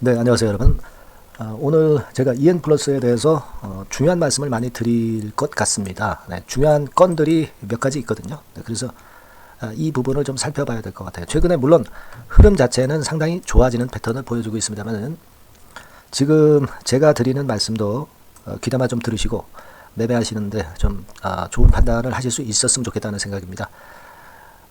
네, 안녕하세요, 여러분. 오늘 제가 EN 플러스에 대해서 중요한 말씀을 많이 드릴 것 같습니다. 네, 중요한 건들이 몇 가지 있거든요. 네, 그래서 이 부분을 좀 살펴봐야 될 것 같아요. 최근에 물론 흐름 자체는 상당히 좋아지는 패턴을 보여주고 있습니다만 지금 제가 드리는 말씀도 귀담아 좀 들으시고 매매하시는데 좀 좋은 판단을 하실 수 있었으면 좋겠다는 생각입니다.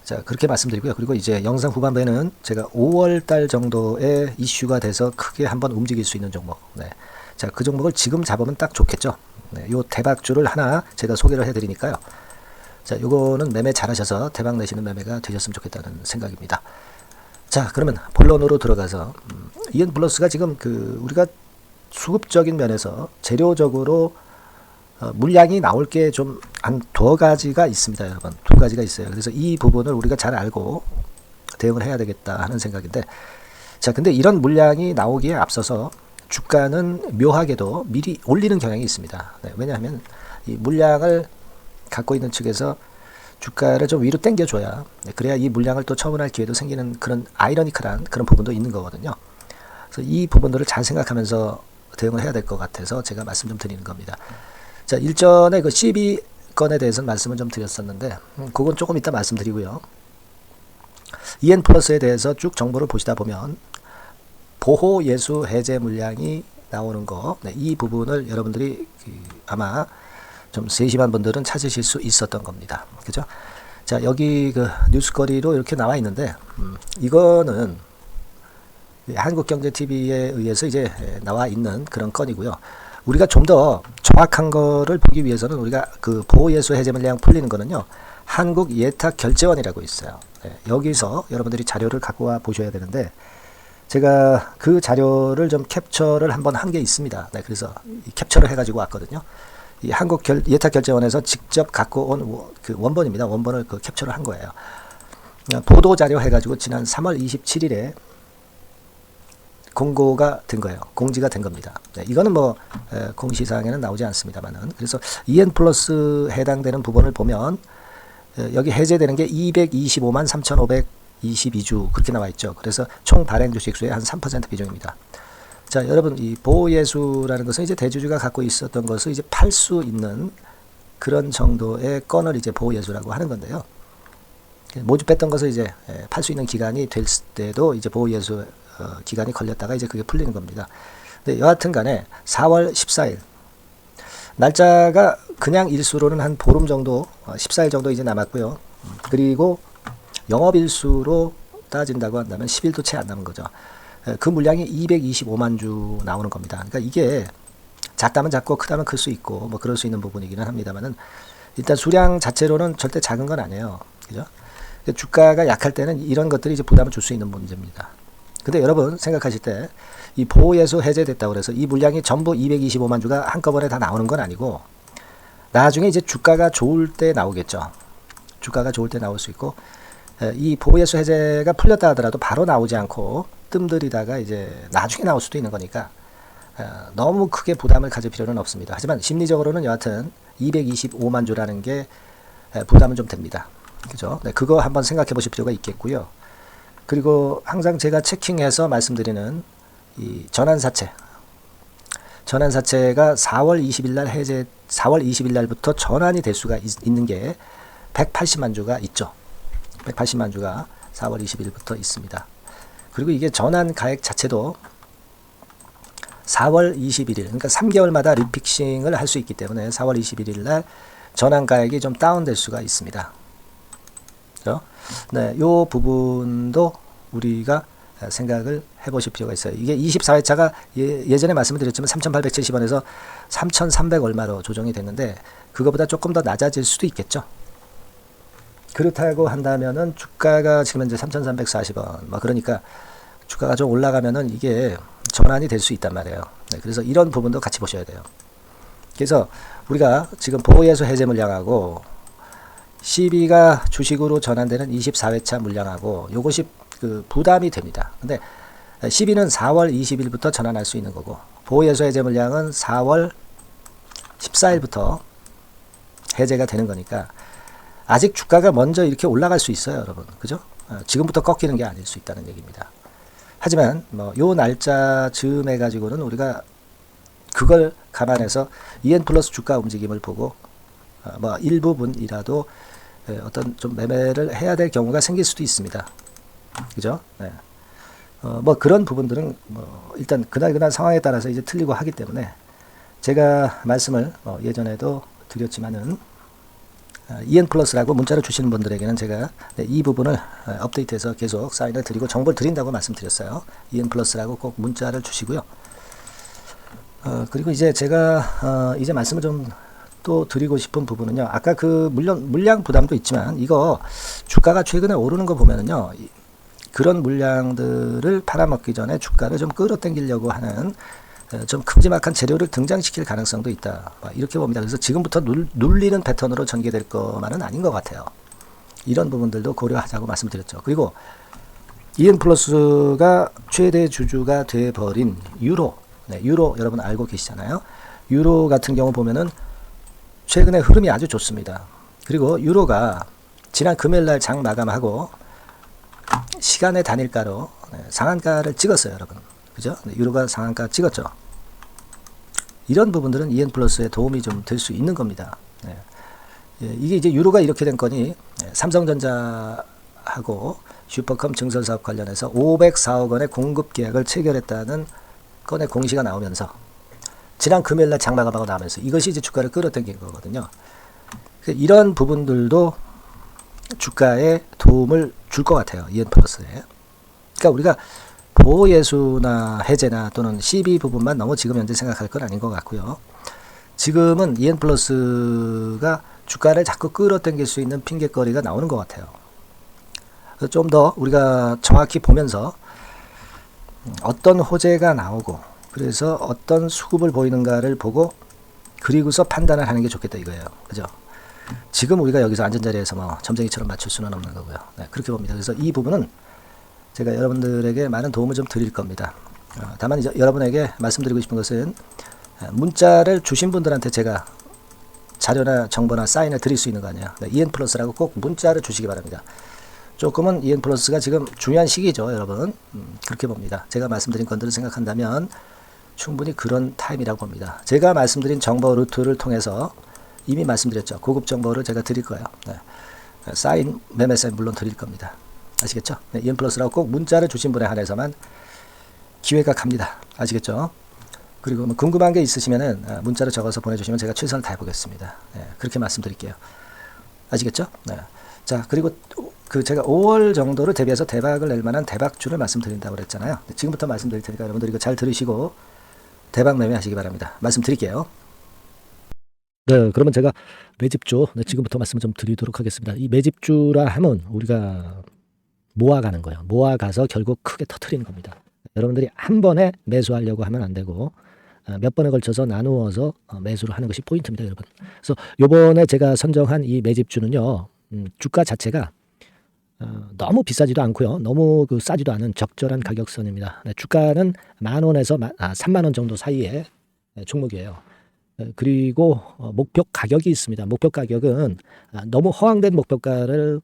자, 그렇게 말씀드리고요. 그리고 이제 영상 후반부에는 제가 5월달 정도에 이슈가 돼서 크게 한번 움직일 수 있는 종목. 네. 자, 그 종목을 지금 잡으면 딱 좋겠죠. 네. 요 대박주를 하나 제가 소개를 해드리니까요. 자, 요거는 매매 잘하셔서 대박 내시는 매매가 되셨으면 좋겠다는 생각입니다. 자, 그러면 본론으로 들어가서 EN 플러스가 지금 우리가 수급적인 면에서 재료적으로 물량이 나올 게 좀 한 두 가지가 있습니다, 여러분. 두 가지가 있어요. 그래서 이 부분을 우리가 잘 알고 대응을 해야 되겠다 하는 생각인데, 자, 근데 이런 물량이 나오기에 앞서서 주가는 묘하게도 미리 올리는 경향이 있습니다. 네, 왜냐하면 이 물량을 갖고 있는 측에서 주가를 좀 위로 당겨줘야, 그래야 이 물량을 또 처분할 기회도 생기는 그런 아이러니컬한 그런 부분도 있는 거거든요. 그래서 이 부분들을 잘 생각하면서 대응을 해야 될 것 같아서 제가 말씀 좀 드리는 겁니다. 자, 일전에 그 CB 건에 대해서는 말씀을 좀 드렸었는데, 그건 조금 이따 말씀드리고요. EN 플러스에 대해서 쭉 정보를 보시다 보면 보호 예수 해제 물량이 나오는 거, 네, 이 부분을 여러분들이 아마 좀 세심한 분들은 찾으실 수 있었던 겁니다. 그죠? 자, 여기 그 뉴스거리로 이렇게 나와 있는데, 이거는 한국경제TV에 의해서 이제 나와 있는 그런 건이고요. 우리가 좀 더 정확한 거를 보기 위해서는 우리가 그 보호예수 해제 물량 풀리는 거는요, 한국예탁결제원이라고 있어요. 네, 여기서 여러분들이 자료를 갖고 와 보셔야 되는데, 제가 그 자료를 좀 캡처를 한번 한 게 있습니다. 네, 그래서 캡처를 해가지고 왔거든요. 이 한국예탁결제원에서 직접 갖고 온 그 원본입니다. 원본을 그 캡처를 한 거예요. 보도 자료 해가지고 지난 3월 27일에 공고가 된 거예요. 공지가 된 겁니다. 네, 이거는 뭐 공시사항에는 나오지 않습니다만은, 그래서 EN 플러스 해당되는 부분을 보면 여기 해제되는 게 225만 3,522주 그렇게 나와 있죠. 그래서 총 발행 주식수의 한 3% 비중입니다. 자, 여러분, 이 보호예수라는 것은 이제 대주주가 갖고 있었던 것을 이제 팔 수 있는 그런 정도의 건을 이제 보호예수라고 하는 건데요. 모집했던 것을 이제 팔 수 있는 기간이 될 때도 이제 보호예수 기간이 걸렸다가 이제 그게 풀리는 겁니다. 근데 여하튼 간에 4월 14일 날짜가 그냥 일수로는 한 보름 정도, 14일 정도 이제 남았고요. 그리고 영업일수로 따진다고 한다면 10일도 채 안 남은 거죠. 그 물량이 225만 주 나오는 겁니다. 그러니까 이게 작다면 작고 크다면 클 수 있고 뭐 그럴 수 있는 부분이기는 합니다만은, 일단 수량 자체로는 절대 작은 건 아니에요. 그죠? 주가가 약할 때는 이런 것들이 이제 부담을 줄 수 있는 문제입니다. 근데 여러분 생각하실 때 이 보호예수 해제됐다고 해서 이 물량이 전부 225만 주가 한꺼번에 다 나오는 건 아니고, 나중에 이제 주가가 좋을 때 나오겠죠. 주가가 좋을 때 나올 수 있고, 이 보호예수 해제가 풀렸다 하더라도 바로 나오지 않고 뜸들이다가 이제 나중에 나올 수도 있는 거니까 너무 크게 부담을 가질 필요는 없습니다. 하지만 심리적으로는 여하튼 225만 주라는 게 부담은 좀 됩니다. 그죠? 네, 그거 한번 생각해 보실 필요가 있겠고요. 그리고 항상 제가 체킹해서 말씀드리는 이 전환사채가 4월 20일 날 4월 20일 날부터 전환이 될 수가 있는 게 180만 주가 있죠. 180만 주가 4월 20일부터 있습니다. 그리고 이게 전환 가액 자체도 4월 21일, 그러니까 3개월마다 리픽싱을 할 수 있기 때문에 4월 21일 날 전환 가액이 좀 다운될 수가 있습니다. 그렇죠? 네, 요 부분도 우리가 생각을 해보실 필요가 있어요. 이게 24회차가 예전에 말씀을 드렸지만 3,870원에서 3,300 얼마로 조정이 됐는데, 그거보다 조금 더 낮아질 수도 있겠죠. 그렇다고 한다면은 주가가 지금 현재 3,340원, 뭐 그러니까 주가가 좀 올라가면은 이게 전환이 될 수 있단 말이에요. 네, 그래서 이런 부분도 같이 보셔야 돼요. 그래서 우리가 지금 보호예수 해제 물량하고 CB가 주식으로 전환되는 24회차 물량하고 요것이 그 부담이 됩니다. 근데 CB는 4월 20일부터 전환할 수 있는 거고, 보호예수 해제 물량은 4월 14일부터 해제가 되는 거니까 아직 주가가 먼저 이렇게 올라갈 수 있어요, 여러분. 그죠? 지금부터 꺾이는 게 아닐 수 있다는 얘기입니다. 하지만 뭐 요 날짜 즈음해 가지고는 우리가 그걸 감안해서 EN 플러스 주가 움직임을 보고 뭐 일부분이라도 어떤 좀 매매를 해야 될 경우가 생길 수도 있습니다. 그죠? 네. 뭐 그런 부분들은 뭐 일단 그날 상황에 따라서 이제 틀리고 하기 때문에 제가 말씀을 예전에도 드렸지만은 EN 플러스라고 문자를 주시는 분들에게는 제가 이 부분을 업데이트해서 계속 사인을 드리고 정보를 드린다고 말씀드렸어요. EN 플러스라고 꼭 문자를 주시고요. 그리고 이제 제가 이제 말씀을 좀 또 드리고 싶은 부분은요. 아까 그 물량 부담도 있지만 이거 주가가 최근에 오르는 거 보면은요. 그런 물량들을 팔아먹기 전에 주가를 좀 끌어당기려고 하는 좀 큼지막한 재료를 등장시킬 가능성도 있다. 이렇게 봅니다. 그래서 지금부터 눌리는 패턴으로 전개될 것만은 아닌 것 같아요. 이런 부분들도 고려하자고 말씀드렸죠. 그리고 EN 플러스가 최대 주주가 돼버린 유로, 네, 유로 여러분 알고 계시잖아요. 유로 같은 경우 보면은 최근에 흐름이 아주 좋습니다. 그리고 유로가 지난 금요일날 장 마감하고 시간의 단일가로 상한가를 찍었어요, 여러분. 그죠? 유로가 상한가 찍었죠. 이런 부분들은 EN 플러스에 도움이 좀 될 수 있는 겁니다. 네. 이게 이제 유로가 이렇게 된 거니 삼성전자하고 슈퍼컴 증설사업 관련해서 504억 원의 공급 계약을 체결했다는 건의 공시가 나오면서 지난 금요일날 장마감하고 나오면서 이것이 이제 주가를 끌어당긴 거거든요. 이런 부분들도 주가에 도움을 줄 것 같아요. EN 플러스에. 그러니까 우리가 보호예수나 해제나 또는 CB 부분만 너무 지금 현재 생각할 건 아닌 것 같고요. 지금은 EN 플러스가 주가를 자꾸 끌어당길 수 있는 핑계거리가 나오는 것 같아요. 좀 더 우리가 정확히 보면서 어떤 호재가 나오고 그래서 어떤 수급을 보이는가를 보고 그리고서 판단을 하는 게 좋겠다 이거예요. 그죠? 지금 우리가 여기서 앉은 자리에서 뭐 점쟁이처럼 맞출 수는 없는 거고요. 네, 그렇게 봅니다. 그래서 이 부분은 제가 여러분들에게 많은 도움을 좀 드릴 겁니다. 다만 이제 여러분에게 말씀드리고 싶은 것은 문자를 주신 분들한테 제가 자료나 정보나 사인을 드릴 수 있는 거 아니에요. 네, EN 플러스라고 꼭 문자를 주시기 바랍니다. 조금은 EN 플러스가 지금 중요한 시기죠, 여러분. 그렇게 봅니다. 제가 말씀드린 건들을 생각한다면 충분히 그런 타임이라고 봅니다. 제가 말씀드린 정보 루트를 통해서 이미 말씀드렸죠. 고급 정보를 제가 드릴 거예요. 네. 사인, 매매 사인 물론 드릴 겁니다. 아시겠죠? 네, EN 플러스라고 꼭 문자를 주신 분에 한해서만 기회가 갑니다. 아시겠죠? 그리고 뭐 궁금한 게 있으시면은 문자를 적어서 보내주시면 제가 최선을 다해보겠습니다. 네, 그렇게 말씀드릴게요. 아시겠죠? 네. 자, 그리고 그 제가 5월 정도를 대비해서 대박을 낼 만한 대박주를 말씀드린다고 그랬잖아요. 네, 지금부터 말씀드릴 테니까 여러분들 이거 잘 들으시고 대박 매매하시기 바랍니다. 말씀드릴게요. 네, 그러면 제가 매집주 지금부터 말씀 좀 드리도록 하겠습니다. 이 매집주라 하면 우리가 모아가는 거예요. 모아가서 결국 크게 터트리는 겁니다. 여러분들이 한 번에 매수하려고 하면 안 되고 몇 번에 걸쳐서 나누어서 매수를 하는 것이 포인트입니다, 여러분. 그래서 요번에 제가 선정한 이 매집주는요, 주가 자체가 너무 비싸지도 않고요, 너무 싸지도 않은 적절한 가격선입니다. 네, 주가는 10,000원에서 30,000원 정도 사이의 종목이에요. 그리고 목표 가격이 있습니다. 목표 가격은 너무 허황된 목표가를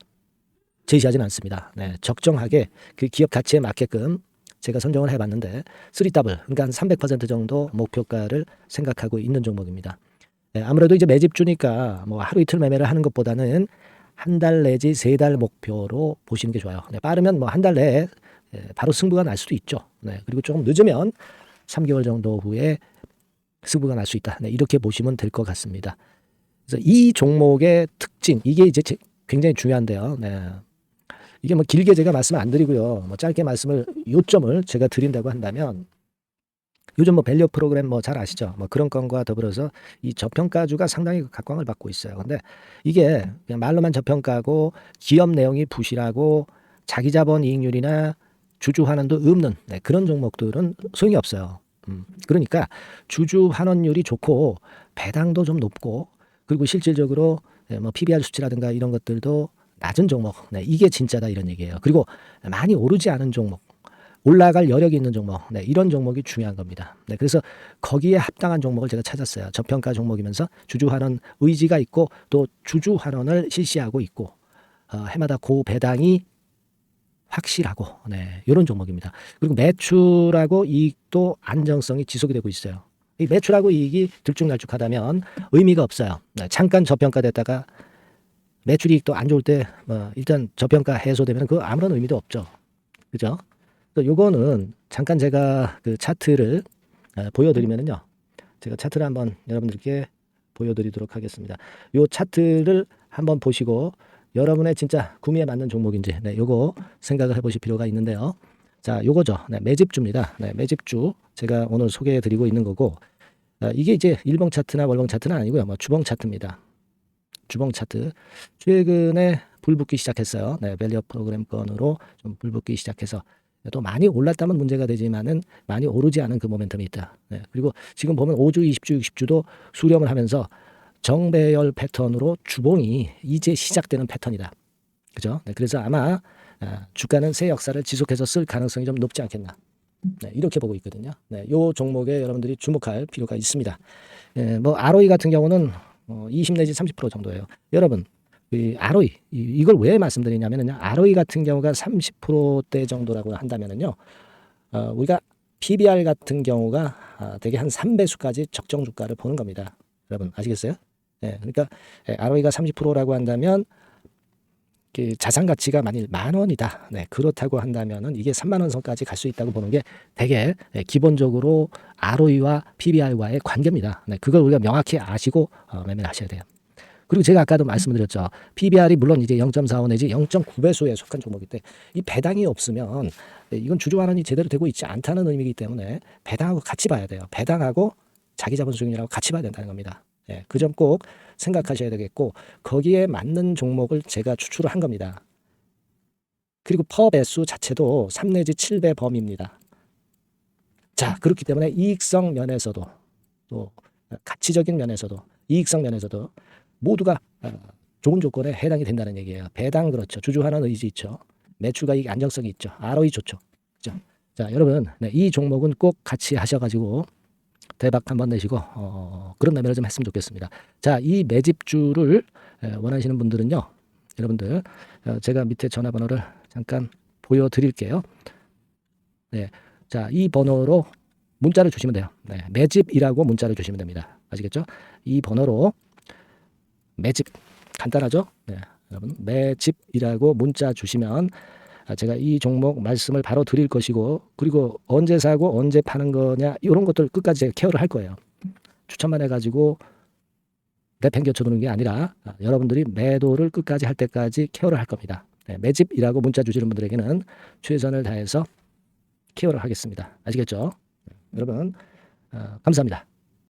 제시하지는 않습니다. 네, 적정하게 그 기업 가치에 맞게끔 제가 선정을 해봤는데 3W, 그러니까 한 300% 정도 목표가를 생각하고 있는 종목입니다. 네, 아무래도 이제 매집주니까 뭐 하루 이틀 매매를 하는 것보다는 한 달 내지 3달 목표로 보시는 게 좋아요. 네, 빠르면 뭐 한 달 내에 바로 승부가 날 수도 있죠. 네, 그리고 조금 늦으면 3개월 정도 후에 승부가 날 수 있다. 네, 이렇게 보시면 될 것 같습니다. 그래서 이 종목의 특징, 이게 이제 굉장히 중요한데요. 네. 이게 뭐 길게 제가 말씀을 안 드리고요. 뭐 짧게 말씀을 요점을 제가 드린다고 한다면 요즘 뭐 밸류 프로그램 뭐 잘 아시죠? 뭐 그런 건과 더불어서 이 저평가주가 상당히 각광을 받고 있어요. 근데 이게 그냥 말로만 저평가고 기업 내용이 부실하고 자기 자본 이익률이나 주주 환원도 없는 그런 종목들은 소용이 없어요. 그러니까 주주 환원율이 좋고 배당도 좀 높고 그리고 실질적으로 뭐 PBR 수치라든가 이런 것들도 낮은 종목, 이게 진짜다 이런 얘기예요. 그리고 많이 오르지 않은 종목, 올라갈 여력이 있는 종목, 이런 종목이 중요한 겁니다. 그래서 거기에 합당한 종목을 제가 찾았어요. 저평가 종목이면서 주주 환원 의지가 있고 또 주주 환원을 실시하고 있고 해마다 고배당이 확실하고 이런 종목입니다. 그리고 매출하고 이익도 안정성이 지속이 되고 있어요. 이 매출하고 이익이 들쭉날쭉하다면 의미가 없어요. 잠깐 저평가됐다가 매출 이익도 안 좋을 때 일단 저평가 해소되면 그 아무런 의미도 없죠. 그죠? 요거는 잠깐 제가 그 차트를 보여드리면은요. 제가 차트를 한번 여러분들께 보여드리도록 하겠습니다. 요 차트를 한번 보시고 여러분의 진짜 구매에 맞는 종목인지 요거 생각을 해보실 필요가 있는데요. 자, 요거죠. 매집주입니다. 매집주 제가 오늘 소개해드리고 있는 거고 이게 이제 일봉 차트나 월봉 차트는 아니고요. 주봉 차트입니다. 주봉 차트 최근에 불붙기 시작했어요. 밸류업 프로그램 건으로 좀 불붙기 시작해서 또 많이 올랐다면 문제가 되지만은 많이 오르지 않은 그 모멘텀이 있다. 그리고 지금 보면 5주, 20주, 60주도 수렴을 하면서 정배열 패턴으로 주봉이 이제 시작되는 패턴이다. 그죠? 그래서 아마 주가는 새 역사를 지속해서 쓸 가능성이 좀 높지 않겠나. 이렇게 보고 있거든요. 요 종목에 여러분들이 주목할 필요가 있습니다. ROE 같은 경우는 20 내지 30% 정도예요. 여러분, 이 ROE 이걸 왜 말씀드리냐면요. ROE 같은 경우가 30%대 정도라고 한다면은요. 우리가 PBR 같은 경우가 대개 한 3배수까지 적정 주가를 보는 겁니다. 여러분 아시겠어요? 그러니까 ROE가 30%라고 한다면 자산 가치가 만일 10,000원이다. 그렇다고 한다면은 이게 30,000원 선까지 갈 수 있다고 보는 게 되게 기본적으로 ROE와 PBR과의 관계입니다. 그걸 우리가 명확히 아시고 매매를 하셔야 돼요. 그리고 제가 아까도 말씀드렸죠. PBR이 물론 이제 0.45 내지 0.9배수에 속한 종목인데 이 배당이 없으면 이건 주주 환원이 제대로 되고 있지 않다는 의미이기 때문에 배당하고 같이 봐야 돼요. 배당하고 자기 자본 수익률하고 같이 봐야 된다는 겁니다. 그 점 꼭 생각하셔야 되겠고 거기에 맞는 종목을 제가 추출을 한 겁니다. 그리고 퍼 배수 자체도 3 내지 7배 범위입니다. 자, 그렇기 때문에 이익성 면에서도 또 가치적인 면에서도 이익성 면에서도 모두가 좋은 조건에 해당이 된다는 얘기예요. 배당 그렇죠. 주주 환원 의지 있죠. 매출과 이익 안정성이 있죠. ROE 좋죠. 그죠? 자, 여러분 이 종목은 꼭 같이 하셔가지고 대박 한번 내시고 그런 매매를 좀 했으면 좋겠습니다. 자, 이 매집주를 원하시는 분들은요. 여러분들 제가 밑에 전화번호를 잠깐 보여드릴게요. 자, 이 번호로 문자를 주시면 돼요. 매집이라고 문자를 주시면 됩니다. 아시겠죠? 이 번호로 매집 간단하죠? 여러분 매집이라고 문자 주시면 제가 이 종목 말씀을 바로 드릴 것이고 그리고 언제 사고 언제 파는 거냐 이런 것들 끝까지 제가 케어를 할 거예요. 추천만 해가지고 내팽개쳐 두는 게 아니라 여러분들이 매도를 끝까지 할 때까지 케어를 할 겁니다. 매집이라고 문자 주시는 분들에게는 최선을 다해서 케어를 하겠습니다. 아시겠죠? 여러분 감사합니다.